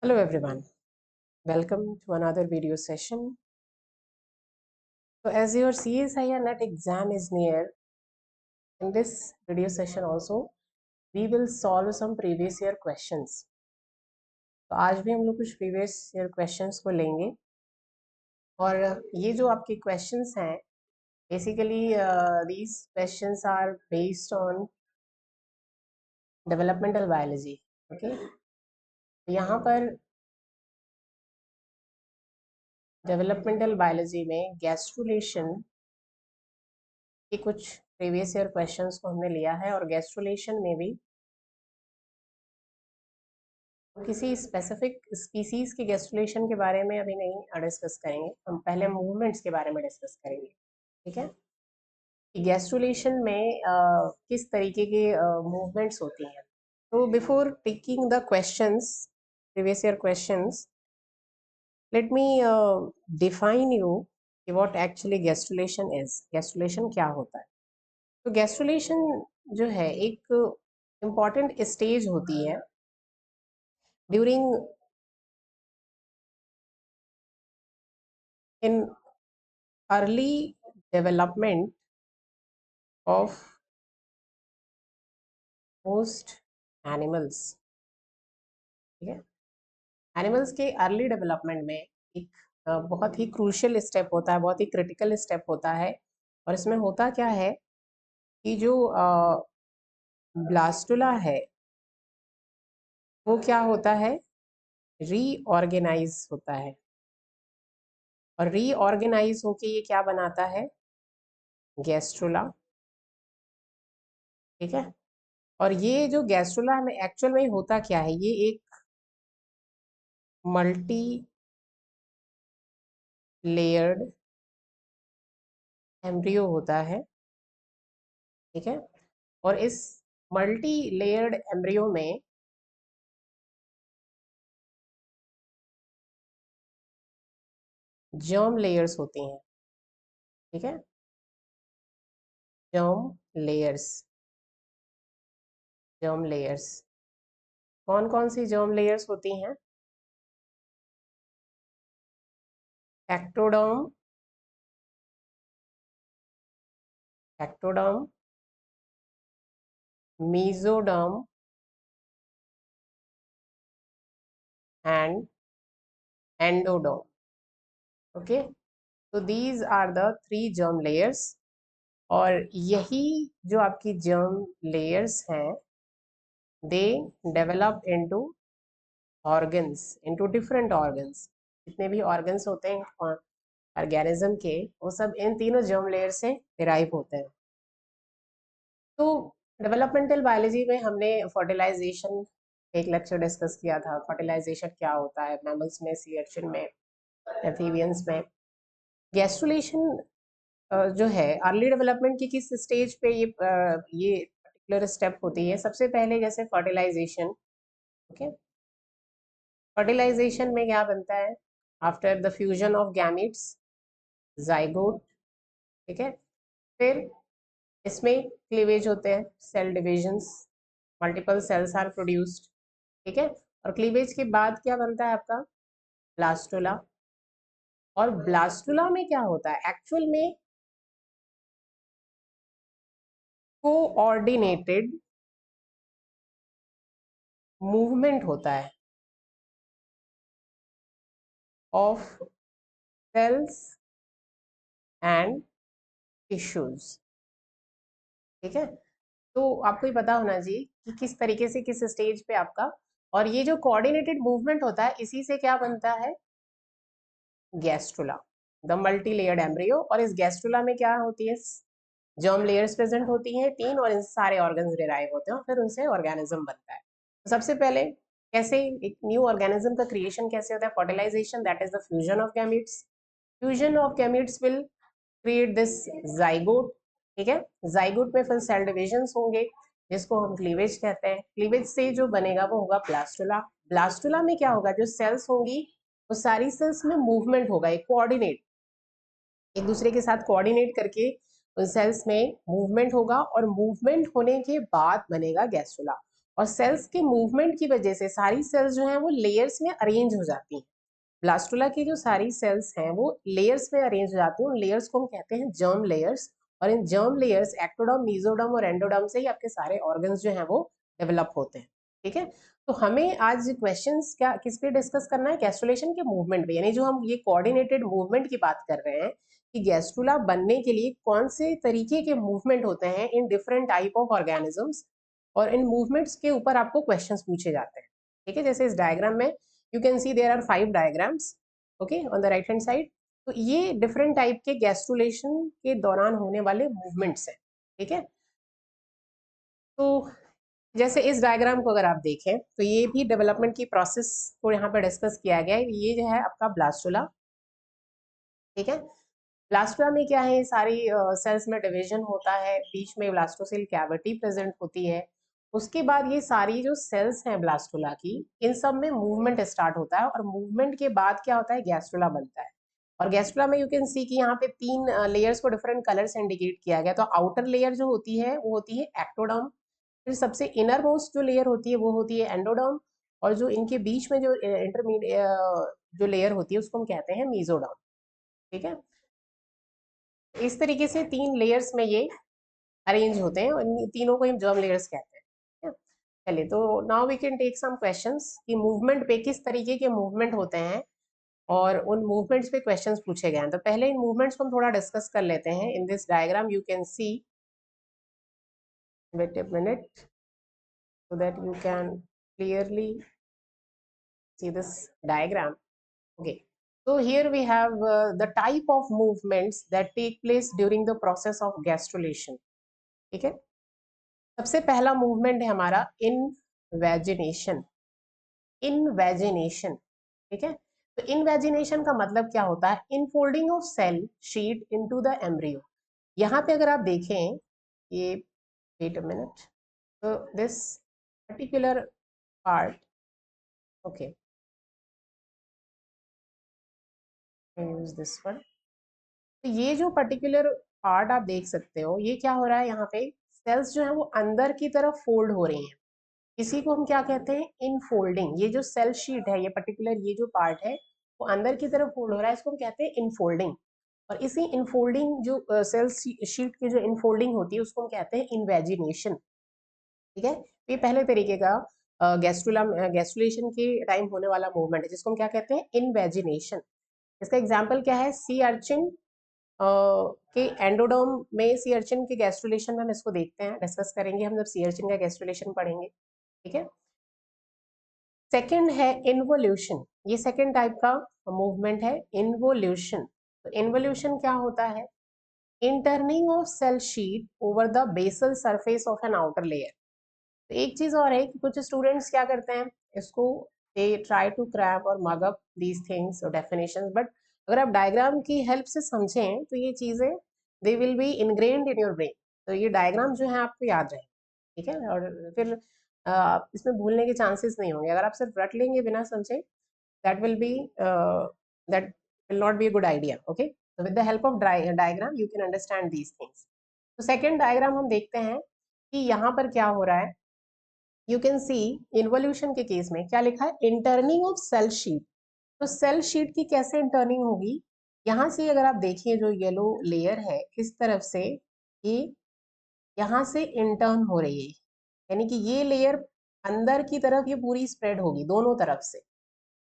Hello everyone, welcome to another video session. So as your CSIR NET exam is near, in this video session also we will solve some previous year questions. तो आज भी हम लोग कुछ previous year questions को लेंगे और ये जो आपके questions हैं basically these questions are based on developmental biology. Okay, यहाँ पर developmental biology में gastrulation के कुछ प्रीवियस ईयर क्वेश्चंस को हमने लिया है और गैस्ट्रुलेशन में भी किसी स्पेसिफिक स्पीसीज के गैस्ट्रुलेशन के बारे में अभी नहीं डिस्कस करेंगे, हम पहले मूवमेंट्स के बारे में डिस्कस करेंगे। ठीक है, गैस्ट्रुलेशन में किस तरीके के मूवमेंट्स होती हैं। तो before taking the questions, previous year questions, let me define you कि what actually gastrulation is. Gastrulation क्या होता है? तो गैस्ट्रुलेशन जो है एक इम्पॉर्टेंट स्टेज होती है during in early development of most animals. ठीक है, एनिमल्स के अर्ली डेवलपमेंट में एक बहुत ही क्रूशियल स्टेप होता है, बहुत ही क्रिटिकल स्टेप होता है। और इसमें होता क्या है कि जो ब्लास्टुला है वो क्या होता है, रीऑर्गेनाइज होता है। और रीऑर्गेनाइज होके ये क्या बनाता है, गैस्ट्रुला। ठीक है, और ये जो गैस्ट्रुला में एक्चुअल में होता क्या है, ये एक मल्टी लेयर्ड एम्ब्रियो होता है। ठीक है, और इस मल्टी लेयर्ड एम्ब्रियो में जर्म लेयर्स होती हैं। ठीक है, जर्म लेयर्स, जर्म लेयर्स कौन कौन सी जर्म लेयर्स होती हैं? Ectoderm, ectoderm, mesoderm and endoderm. Okay, तो these are the 3 germ layers. और यही जो आपकी जर्म लेयर्स हैं, they develop into organs, into different organs. जितने भी ऑर्गन्स होते हैं ऑर्गेनिज्म के, वो सब इन तीनों जर्म लेयर से डिराइव होते हैं। तो डेवलपमेंटल बायोलॉजी में हमने फर्टिलाइजेशन एक लेक्चर डिस्कस किया था। फर्टिलाइजेशन क्या होता है मैमल्स में, सी अर्चिन में, एम्फीबियंस में। गैस्ट्रुलेशन जो है अर्ली डेवलपमेंट की किस स्टेज पे ये पर्टिकुलर स्टेप होती है? सबसे पहले जैसे फर्टिलाइजेशन। ओके, फर्टिलाइजेशन में क्या बनता है? After the fusion of gametes, zygote. ठीक है, फिर इसमें क्लीवेज होते हैं, cell divisions, multiple cells are produced. ठीक है, और क्लीवेज के बाद क्या बनता है आपका? ब्लास्टुला। और ब्लास्टुला में क्या होता है एक्चुअल में? कोऑर्डिनेटेड मूवमेंट होता है ऑफ सेल्स एंड टिश्यूज। ठीक है, तो आपको ये पता होना चाहिए कि किस तरीके से किस स्टेज पे आपका, और ये जो कोऑर्डिनेटेड मूवमेंट होता है इसी से क्या बनता है? Gastrula, the multi layered embryo. और इस गैस्ट्रुला में क्या होती है? जर्म लेयर्स प्रेजेंट होती हैं 3, और इन सारे ऑर्गन्स डिराइव होते हैं और फिर उनसे ऑर्गेनिज्म बनता है। तो सबसे पहले कैसे एक न्यू ऑर्गेनिज्म का क्रिएशन कैसे होता है? Fertilisation, that is the fusion of gametes. Fusion of gametes will create this zygote. ठीक है, जाइगोट में फिर सेल डिविजन्स होंगे जिसको हम क्लीवेज कहते हैं। क्लीवेज से जो बनेगा वो होगा ब्लास्टुला। ब्लास्टुला में क्या होगा? जो सेल्स होंगी वो सारी सेल्स में मूवमेंट होगा, एक कोऑर्डिनेट, एक दूसरे के साथ कोऑर्डिनेट करके उन सेल्स में मूवमेंट होगा, और मूवमेंट होने के बाद बनेगा गैस्ट्रुला। और सेल्स के मूवमेंट की वजह से सारी सेल्स जो हैं वो लेयर्स में अरेंज हो जाती हैं। ब्लास्टुला की जो सारी सेल्स हैं वो लेयर्स में अरेंज हो जाती हैं, उन लेयर्स को हम कहते हैं जर्म लेयर्स। और इन जर्म लेयर्स एक्टोडर्म, मेसोडर्म और एंडोडर्म से ही आपके सारे ऑर्गन्स जो हैं वो डेवलप होते हैं। ठीक है, तो हमें आज क्वेश्चंस क्या किस पे डिस्कस करना है? गैस्ट्रुलेशन के मूवमेंट पे, यानी जो हम ये कोऑर्डिनेटेड मूवमेंट की बात कर रहे हैं कि गैस्ट्रुला बनने के लिए कौन से तरीके के मूवमेंट होते हैं in different type of organisms, और इन मूवमेंट्स के ऊपर आपको क्वेश्चंस पूछे जाते हैं। ठीक है, जैसे इस डायग्राम में you can see there are 5 diagrams, okay, on the right hand side। तो ये डिफरेंट टाइप के गैस्ट्रुलेशन के दौरान होने वाले मूवमेंट्स हैं। ठीक है, तो जैसे इस डायग्राम को अगर आप देखें तो ये भी डेवलपमेंट की प्रोसेस को यहाँ पर डिस्कस किया गया है। ये जो है आपका ब्लास्टुला। ठीक है, ब्लास्टुला में क्या है, सारी सेल्स में डिवीजन होता है, बीच में ब्लास्टोसेल कैविटी प्रेजेंट होती है। उसके बाद ये सारी जो सेल्स हैं ब्लास्टुला की, इन सब में मूवमेंट स्टार्ट होता है, और मूवमेंट के बाद क्या होता है, गैस्ट्रुला बनता है। और गैस्ट्रुला में यू कैन सी कि यहाँ पे 3 लेयर्स को डिफरेंट कलर से इंडिकेट किया गया। तो आउटर लेयर जो होती है वो होती है एक्टोडर्म, फिर सबसे इनर मोस्ट जो लेयर होती है वो होती है एंडोडर्म, और जो इनके बीच में जो इंटरमीडिएट जो लेयर होती है उसको हम कहते हैं मेसोडर्म। ठीक है, इस तरीके से 3 लेयर्स में ये अरेंज होते हैं, और इन तीनों को हम जर्म लेयर्स कहते हैं। ठीक है? चलिए, तो now we can take some questions कि मूवमेंट पे किस तरीके के मूवमेंट होते हैं, और उन मूवमेंट्स पे क्वेश्चंस पूछे गए हैं। तो पहले इन मूवमेंट्स को हम थोड़ा डिस्कस कर लेते हैं। In this diagram you can see, wait a minute so that you can clearly see this diagram। Okay, so here we have the type of movements that take place during the process of gastrulation। ठीक है, सबसे पहला movement है हमारा invagination. Invagination, ठीक है, तो invagination का मतलब क्या होता है, infolding of cell sheet into the embryo. यहाँ पे अगर आप देखें, ये वेट अ मिनट, तो this particular part, okay, use this one. तो ये जो पर्टिकुलर पार्ट आप देख सकते हो, ये क्या हो रहा है, यहाँ पे सेल्स जो है वो अंदर की तरफ फोल्ड हो रही हैं। इसी को हम क्या कहते हैं, इनफोल्डिंग। ये जो सेल शीट है, ये पर्टिकुलर ये जो पार्ट है वो अंदर की तरफ फोल्ड हो रहा है, इसको हम कहते हैं इनफोल्डिंग। और इसी इनफोल्डिंग जो सेल शीट की जो इनफोल्डिंग होती है उसको हम कहते हैं इनवेजिनेशन। ठीक है, ये पहले तरीके का गैस्ट्रुलेशन के टाइम होने वाला मूवमेंट है जिसको हम क्या कहते हैं, इनवेजिनेशन। इसका एग्जाम्पल क्या है, सी अर्चिन के एंडोडर्म में सी अर्चिन के गैस्ट्रुलेशन में हम इसको देखते हैं, डिस्कस करेंगे हम जब सी अर्चिन का गैस्ट्रुलेशन पढ़ेंगे। ठीक है, सेकंड है इन्वोल्यूशन। ये सेकंड टाइप का मूवमेंट है, इन्वोल्यूशन। तो इन्वोल्यूशन क्या होता है, inturning of cell sheet over the basal surface of an outer layer. तो एक चीज और है कि कुछ स्टूडेंट्स क्या करते हैं, इसको दे ट्राई टू क्रैप और मग अप दीज थिंग्स और डेफिनेशंस, बट अगर आप डायग्राम की हेल्प से समझें तो ये चीजें they will be ingrained in your brain. तो ये डायग्राम जो है आपको याद रहे। ठीक है, और फिर इसमें भूलने के चांसेस नहीं होंगे। अगर आप सिर्फ रट लेंगे बिना समझे, that will be that will not be a good idea. Okay, so with the help of diagram you can understand these things। तो सेकेंड डायग्राम हम देखते हैं कि यहाँ पर क्या हो रहा है। यू कैन सी इन्वोल्यूशन के केस में क्या लिखा है, इंटर्निंग ऑफ सेल शीट। तो सेल शीट की कैसे इंटर्निंग होगी, यहाँ से अगर आप देखिए जो येलो लेयर है इस तरफ से ये यहाँ से इंटर्न हो रही है, यानी कि ये लेयर अंदर की तरफ ये पूरी स्प्रेड होगी दोनों तरफ से।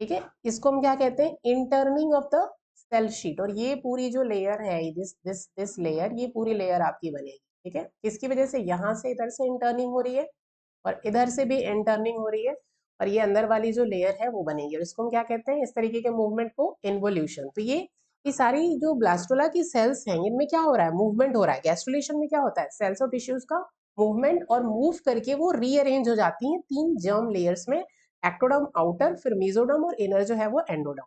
ठीक है, इसको हम क्या कहते हैं, inturning of the cell sheet. और ये पूरी जो लेयर है, दिस लेयर, ये पूरी लेयर आपकी बनेगी। ठीक है, किसकी वजह से, यहाँ से इधर से इंटर्निंग हो रही है और इधर से भी इंटर्निंग हो रही है, और ये अंदर वाली जो लेयर है वो बनेगी, और इसको हम क्या कहते हैं, इस तरीके के मूवमेंट को इन्वोल्यूशन। तो ये सारी जो ब्लास्टुला की सेल्स हैं इनमें क्या हो रहा है, मूवमेंट हो रहा है। गैस्ट्रुलेशन में क्या होता है, सेल्स और टिश्यूज का मूवमेंट, और मूव करके वो रीअरेंज हो जाती हैं 3 जर्म लेयर्स में, एक्टोडर्म आउटर, फिर मेसोडर्म, और इनर जो है वो एंडोडर्म।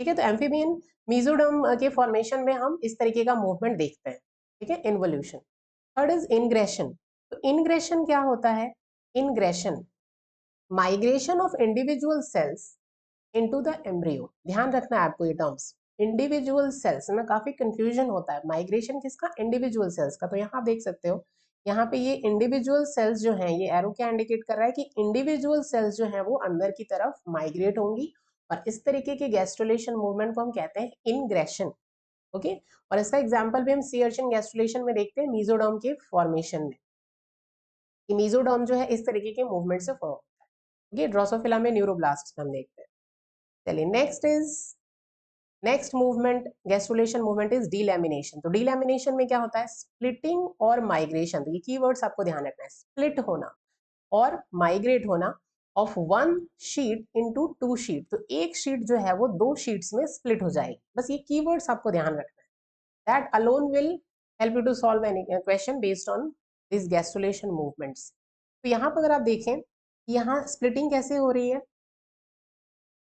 ठीक है, तो एम्फीबियन मेसोडर्म के फॉर्मेशन में हम इस तरीके का मूवमेंट देखते हैं। ठीक है, इन्वोल्यूशन। Third is इनग्रेशन। तो इनग्रेशन क्या होता है, ingression migration of individual cells into the embryo. ध्यान रखना है आपको ये टर्म्स, इंडिविजुअल सेल्स में काफी कंफ्यूजन होता है। माइग्रेशन किसका, इंडिविजुअल सेल्स का। तो यहाँ आप देख सकते हो, यहाँ पे ये इंडिविजुअल सेल्स जो हैं, ये एरो क्या इंडिकेट कर रहा है कि इंडिविजुअल सेल्स जो हैं वो अंदर की तरफ माइग्रेट होंगी, और इस तरीके के गैस्ट्रुलेशन मूवमेंट को हम कहते हैं इनग्रेशन। ओके, और इसका एग्जांपल भी हम सी अर्चिन गैस्ट्रुलेशन में देखते हैं मीजोडर्म के फॉर्मेशन में। मीजोडर्म जो है इस तरीके के मूवमेंट से फॉर्म होता है। ओके, ड्रोसोफिला में न्यूरोब्लास्ट हम देखते हैं। चलिए next movement, gastrulation movement is delamination. तो डीलैमिनेशन में क्या होता है, स्प्लिटिंग और माइग्रेशन। तो ये कीवर्ड्स आपको ध्यान रखना है, स्प्लिट होना और माइग्रेट होना of one sheet into two sheet. तो एक शीट जो है वो दो शीट्स में स्प्लिट हो जाएगी। बस ये कीवर्ड्स आपको ध्यान रखना है। That alone will help you to solve any question based on this gastrulation movements. तो यहाँ पर अगर आप देखें, यहाँ स्प्लिटिंग कैसे हो रही है,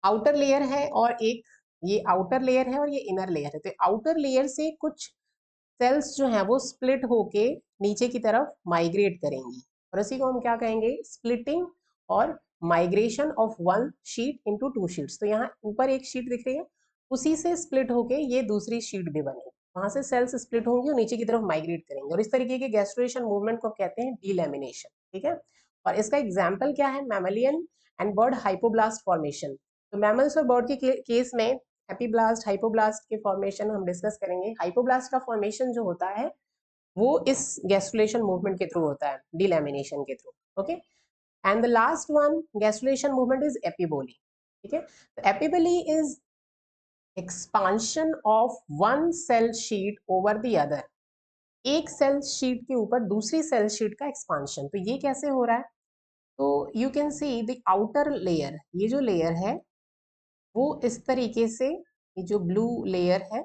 आउटर लेयर है और एक ये आउटर लेयर है और ये इनर लेयर है। तो आउटर लेयर से कुछ सेल्स जो है वो स्प्लिट होके नीचे की तरफ माइग्रेट करेंगी, और इसी को हम क्या कहेंगे, स्प्लिटिंग और migration of one sheet into two sheets. तो यहाँ ऊपर एक शीट दिख रही है, उसी से स्प्लिट होके ये दूसरी शीट भी बनेगी, वहां से सेल्स स्प्लिट होंगी और नीचे की तरफ माइग्रेट करेंगे, और इस तरीके के गैस्ट्रुलेशन मूवमेंट को कहते हैं डीलैमिनेशन। ठीक है, और इसका एग्जाम्पल क्या है, मैमलियन एंड बर्ड हाइपोब्लास्ट फॉर्मेशन। तो मैमल्स और बर्ड के केस में एपीब्लास्ट हाइपोब्लास्ट के फॉर्मेशन हम डिस्कस करेंगे। हाइपोब्लास्ट का फॉर्मेशन जो होता है वो इस गैस्ट्रुलेशन मूवमेंट के थ्रू होता है, डीलैमिनेशन के through. Okay, and the last one gastrulation movement is epiboly. ठीक है, तो epiboly is expansion of one cell sheet over the other. एक सेल शीट के ऊपर दूसरी सेल शीट का एक्सपांशन। तो ये कैसे हो रहा है, तो you can see the outer layer, ये जो लेयर है वो इस तरीके से, ये जो ब्लू लेयर है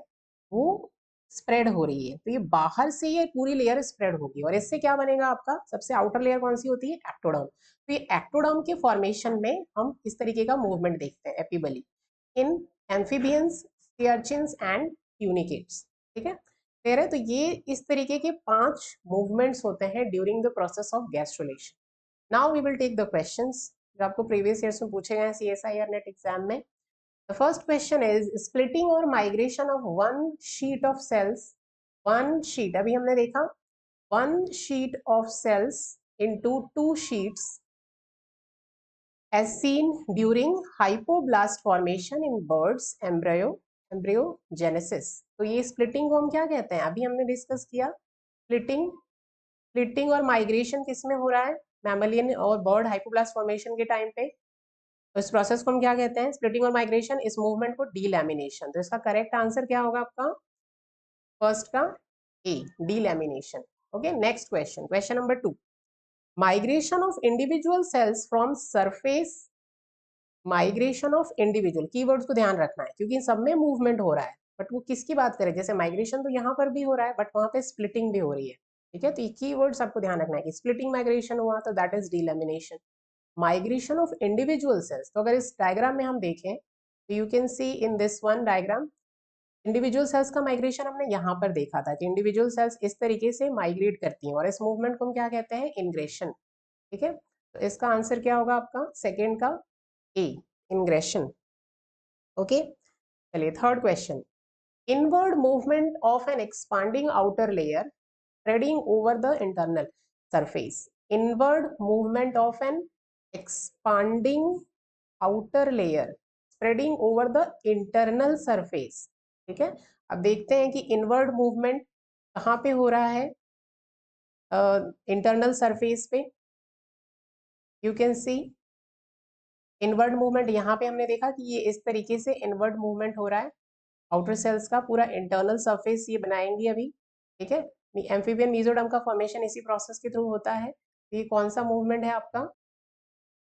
वो स्प्रेड हो रही है। तो ये बाहर से ये पूरी लेयर स्प्रेड होगी, और इससे क्या बनेगा आपका, सबसे आउटर लेयर कौन सी होती है, एक्टोडर्म। तो ये एक्टोडर्म के फॉर्मेशन में हम इस तरीके का मूवमेंट देखते हैं, epiboly, in amphibians, sea urchins and tunicates. ठीक है, क्लियर है। तो ये इस तरीके के 5 मूवमेंट्स होते हैं during the process of gastrulation. Now we will take the questions जो आपको प्रीवियस ईयर्स में पूछे गए हैं CSIR नेट एग्जाम में। The first question is splitting or migration of one sheet of cells, one sheet, अभी हमने देखा one sheet of cells into two sheets as seen during hypoblast formation in birds embryogenesis। तो ये splitting को हम क्या कहते हैं, अभी हमने डिस्कस किया splitting और माइग्रेशन किस में हो रहा है, मैमलियन और बर्ड हाइपोब्लास्ट फॉर्मेशन के टाइम पे। तो इस प्रोसेस को हम क्या कहते हैं, स्प्लिटिंग और माइग्रेशन, इस मूवमेंट को डीलैमिनेशन। तो इसका करेक्ट आंसर क्या होगा आपका, फर्स्ट का A, delamination. Okay, next question, question number 2, migration of individual cells from surface, migration of individual, keywords को ध्यान रखना है क्योंकि इन सब में मूवमेंट हो रहा है, बट वो किसकी बात करें, जैसे माइग्रेशन तो यहाँ पर भी हो रहा है बट वहां पे स्प्लिटिंग भी हो रही है। ठीक है, तो ये कीवर्ड्स आपको ध्यान रखना है कि स्प्लिटिंग माइग्रेशन हुआ तो that is delamination. Migration of individual cells, तो अगर इस डायग्राम में हम देखें तो you can see in this one diagram, individual cells का माइग्रेशन हमने यहाँ पर देखा था कि इंडिविजुअल सेल्स इस तरीके से माइग्रेट करती हैं, और इस मूवमेंट को हम क्या कहते हैं, इंग्रेशन। ठीक है, तो इसका आंसर क्या होगा आपका, सेकेंड का ए, इंग्रेशन। ओके, चलिए third question, inward movement of an expanding outer layer spreading over the internal surface, inward movement of an expanding outer layer spreading over the internal surface। ठीक है, अब देखते हैं कि इनवर्ड मूवमेंट कहाँ पे हो रहा है, इंटरनल सरफेस पे। You can C inward movement, यहाँ पे हमने देखा कि ये इस तरीके से इनवर्ड मूवमेंट हो रहा है, आउटर सेल्स का पूरा इंटरनल सरफेस ये बनाएंगी अभी। ठीक है, एम्फीबियन मीजोडर्म का फॉर्मेशन इसी प्रोसेस के थ्रू होता है। तो ये कौन सा मूवमेंट है आपका,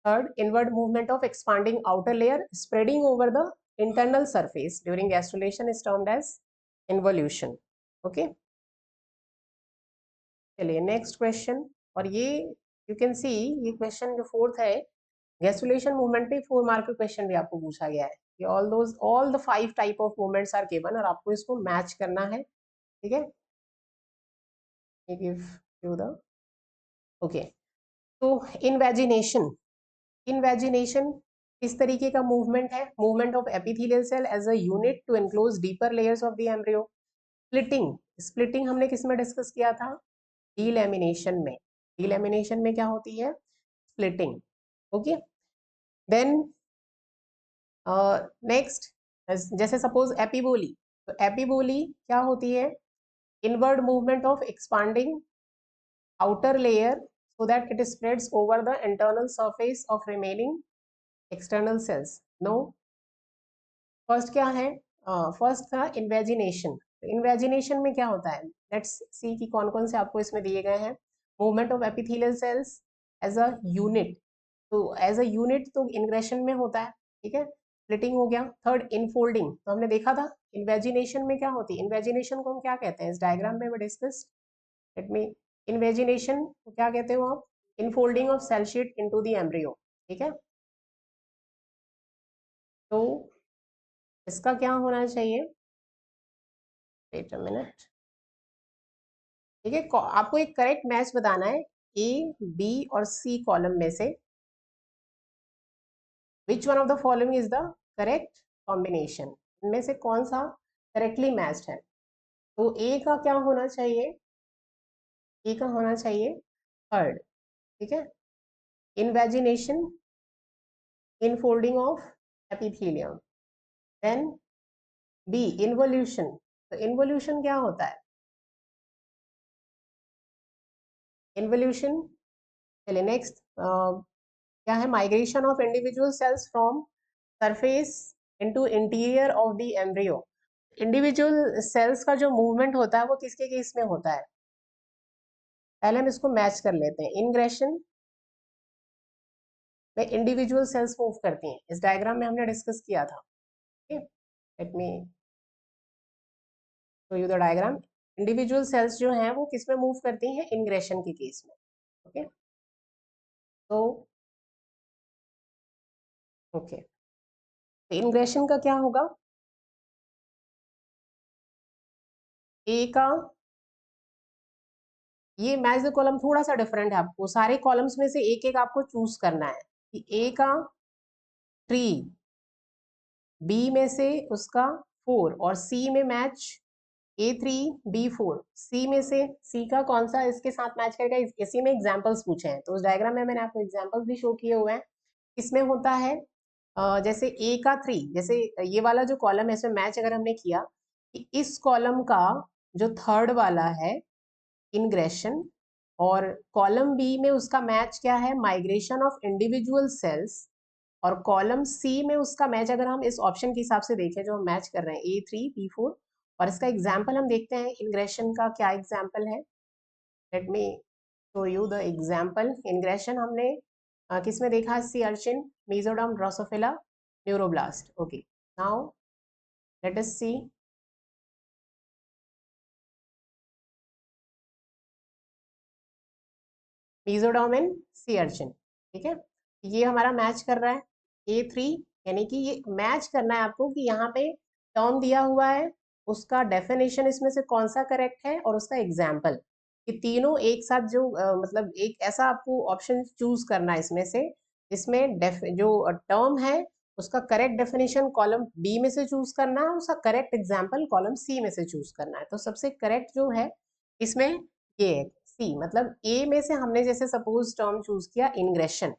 third, inward movement of expanding outer layer spreading over the internal surface during gastrulation is termed as involution. Okay, चलिए नेक्स्ट क्वेश्चन, और ये यू कैन सी, ये क्वेश्चन जो फोर्थ है, गैस्ट्रुलेशन मूवमेंट पे 4 मार्क का क्वेश्चन भी आपको पूछा गया है। ये all the 5 type of movements are given, और आपको इसको मैच करना है। ठीक है, गिव यू द, ओके, तो इनवेजिनेशन इस तरीके का मूवमेंट है, movement of epithelial cell as a unit to enclose deeper layers of the embryo. Splitting हमने किस में डिस्कस किया था, डीलैमिनेशन में क्या होती है? स्प्लिटिंग। ओके, देन नेक्स्ट, जैसे सपोज एपिबोली, तो एपिबोली क्या होती है? Inward movement of expanding outer layer so that it spreads over the internal surface of remaining external cells. No, first क्या है? फर्स्ट था इन्वेजिनेशन। इन्वेजिनेशन में क्या होता है? लेट्स सी कि कौन कौन से आपको इसमें दिए गए हैं। Movement of epithelial cells as a unit, तो एज अ यूनिट तो इन्ग्रेशन में होता है, ठीक है, स्प्लिटिंग हो गया। थर्ड इनफोल्डिंग, तो हमने देखा था इन्वेजिनेशन में क्या होती है। इन्वेजिनेशन को हम क्या कहते हैं? इस डायग्राम में डिस्कस, लेट मी, इन्वेजिनेशन को क्या कहते हो आप? Infolding of cell sheet into the embryo, ठीक है। तो इसका क्या होना चाहिए? वेट अ मिनट, ठीक है, आपको एक करेक्ट मैच बताना है ए, बी और सी कॉलम में से which one of the following is the correct combination, इनमें से कौन सा करेक्टली मैच्ड है। तो ए का क्या होना चाहिए? ए का होना चाहिए थर्ड, ठीक है, invagination, infolding of epithelium. Then B involution, तो इन्वोल्यूशन क्या होता है? इन्वोल्यूशन, चलिए नेक्स्ट क्या है? Migration of individual cells from surface into interior of the embryo. Individual cells का जो मूवमेंट होता है वो किसके केस में होता है? पहले हम इसको मैच कर लेते हैं। इनग्रेशन में इंडिविजुअल सेल्स मूव करती हैं, इस डायग्राम में हमने डिस्कस किया था। Late me show you the diagram. Individual sales जो हैं वो किस में मूव करती हैं? इनग्रेशन के केस में। ओके, तो ओके, इनग्रेशन का क्या होगा? ए का, ये मैच द कॉलम थोड़ा सा डिफरेंट है, आपको सारे कॉलम्स में से एक एक आपको चूज करना है कि ए का 3, बी में से उसका 4 और सी में मैच A3 B4, सी में से सी का कौन सा इसके साथ मैच करेगा? इसी में एग्जांपल्स पूछे हैं, तो उस डायग्राम में मैंने आपको एग्जांपल्स भी शो किए हुए हैं। इसमें होता है जैसे A का 3, जैसे ये वाला जो कॉलम है इसमें मैच अगर हमने किया कि इस कॉलम का जो थर्ड वाला है इनग्रेशन, और कॉलम बी में उसका मैच क्या है? माइग्रेशन ऑफ इंडिविजुअल सेल्स, और कॉलम सी में उसका मैच अगर हम इस ऑप्शन के हिसाब से देखें जो हम मैच कर रहे हैं A3 B4, और इसका एग्जाम्पल हम देखते हैं इनग्रेशन का क्या एग्जाम्पल है। Let me show you the example. Ingression हमने किस में देखा? Sea urchin, mesoderm, drosophila, neuroblast. Okay, now let us see mesoderm in sea urchin, ठीक है। ये हमारा मैच कर रहा है A3, यानी कि ये मैच करना है आपको कि यहाँ पे टर्म दिया हुआ है, उसका डेफिनेशन इसमें से कौन सा करेक्ट है और उसका एग्जाम्पल, ये तीनों एक साथ जो मतलब एक ऐसा आपको ऑप्शन चूज करना है इसमें से, इसमें जो टर्म है उसका करेक्ट डेफिनेशन कॉलम बी में से चूज करना है, उसका करेक्ट एग्जाम्पल कॉलम सी में से चूज करना है। तो सबसे करेक्ट जो है इसमें ये है सी, मतलब ए में से हमने जैसे सपोज टर्म चूज किया इनग्रेशन।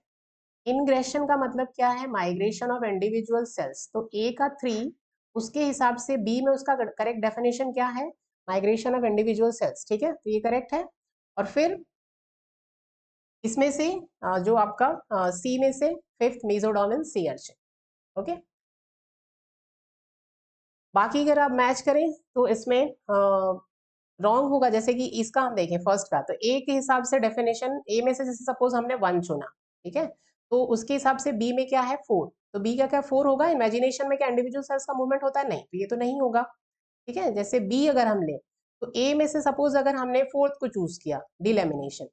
इनग्रेशन का मतलब क्या है? माइग्रेशन ऑफ इंडिविजुअल सेल्स, तो ए का 3, उसके हिसाब से बी में उसका करेक्ट डेफिनेशन क्या है? माइग्रेशन ऑफ इंडिविजुअल सेल्स, ठीक है, तो ये करेक्ट है। और फिर इसमें से जो आपका सी में से fifth mesoderm sea urchin. Okay, बाकी अगर आप मैच करें तो इसमें रॉन्ग होगा। जैसे कि इसका हम देखें फर्स्ट का, तो ए के हिसाब से डेफिनेशन ए में से जैसे सपोज हमने 1 चुना, ठीक है, तो उसके हिसाब से बी में क्या है? 4, तो बी का क्या 4 होगा? इमेजिनेशन में क्या इंडिविजुअल सेल्स का मूवमेंट होता है? नहीं, तो ये तो नहीं होगा, ठीक है। जैसे बी अगर हम ले, तो ए में से सपोज अगर हमने फोर्थ को चूज किया डिलेमिनेशन,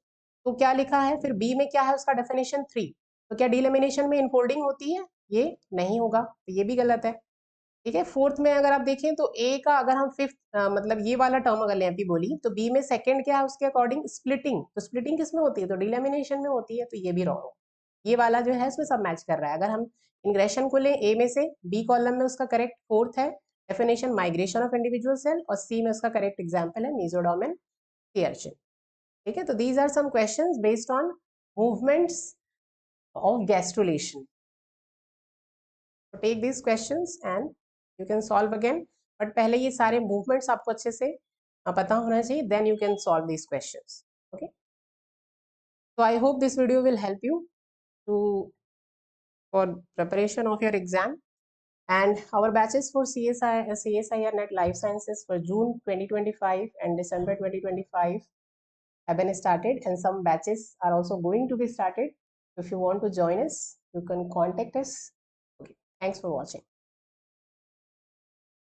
तो क्या लिखा है फिर बी में? क्या है उसका डेफिनेशन? 3, तो क्या डिलेमिनेशन में इनफोल्डिंग होती है? ये नहीं होगा, तो ये भी गलत है, ठीक है। फोर्थ में अगर आप देखें तो ए का अगर हम फिफ्थ मतलब ये वाला टर्म अगर लें बोली, तो बी में सेकंड क्या है उसके अकॉर्डिंग? स्प्लिटिंग, तो स्प्लिटिंग किस में होती है? तो डिलेमिनेशन में होती है, तो ये भी रॉन्ग। ये वाला जो है उसमें सब मैच कर रहा है। अगर हम इंग्रेशन को लें ए में से, बी कॉलम में उसका करेक्ट फोर्थ है definition migration of individual cell, और सी में उसका करेक्ट एग्जाम्पल है मेसोडर्म एंड सी अर्चिन। ठीक है, तो these are some questions based on movements of gastrulation. So take these questions and you can solve again. But पहले ये सारे movements आपको अच्छे से पता होना चाहिए, then you can solve these questions. Okay. So I hope this video will help you to for preparation of your exam. And our batches for CSIR NET Life Sciences for June 2025 and December 2025 have been started, and some batches are also going to be started. If you want to join us, you can contact us. Okay. Thanks for watching.